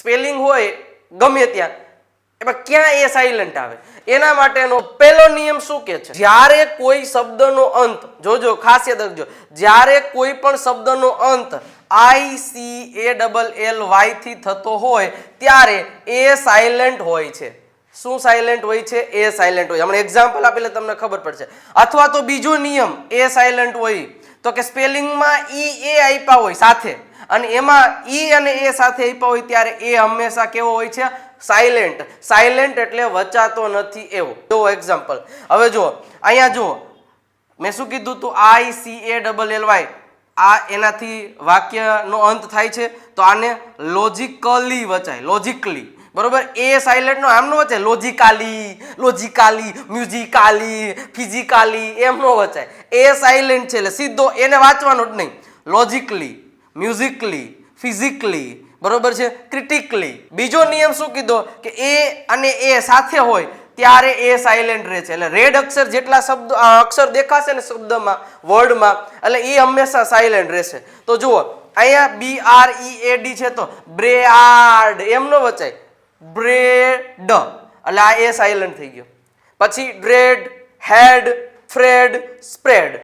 Spelling હોય ગમે ત્યાં એમાં ક્યાં એ સાયલન્ટ આવે એના માટેનો પહેલો નિયમ શું કહે છે? જ્યારે કોઈ શબ્દનો અંત, જોજો ખાસ યાદ રાખજો, જ્યારે કોઈ પણ શબ્દનો અંત ICALLY થી થતો હોય ત્યારે એ સાયલન્ટ હોય છે. શું સાયલન્ટ હોય છે? એ સાયલન્ટ હોય. હમણાં એક્ઝામ્પલ આપેલે તમને ખબર પડશે. અથવા તો બીજો નિયમ એ સાયલન્ટ હોય તો કે સ્પેલિંગમાં એ આપ્યા હોય સાથે અને એમાં ઈ અને એ સાથે આપ્યા હોય ત્યારે એ હંમેશા કેવો હોય છે? સાયલેન્ટ. સાયલેન્ટ એટલે વચાતો નથી એવો. જો એક્ઝામ્પલ હવે જુઓ, અહીંયા જુઓ મેં શું કીધું તું? ICALLY. આ એનાથી વાક્યનો અંત થાય છે તો આને લોજિકલી વચાય. લોજિકલી, બરોબર? એ સાયલેન્ટ નો આમ નો વચાય લોજિકલી, લોજિકલી, મ્યુઝિકલી, ફિઝિકલી એમ નો વચાય. એ સાયલેન્ટ છે એટલે સીધો એને વાંચવાનો જ નહીં. લોજિકલી, મ્યુઝિકલી, ફિઝિકલી, બરોબર છે, ક્રિટિકલી. બીજો નિયમ શું કીધો કે એ અને એ સાથે હોય ત્યારે એ સાયલેન્ટ રહે છે. એટલે રેડ અક્ષર જેટલા શબ્દ અક્ષર દેખાશે ને શબ્દમાં, વર્ડમાં, એટલે એ હંમેશા સાયલેન્ટ રહેશે. તો જુઓ અહીંયા BREAD છે તો બ્રેડ એમ નો વચાય, બ્રેડ, એટલે આ એ સાયલેન્ટ થઈ ગયો. પછી ડ્રેડ, હેડ, ફ્રેડ, સ્પ્રેડ.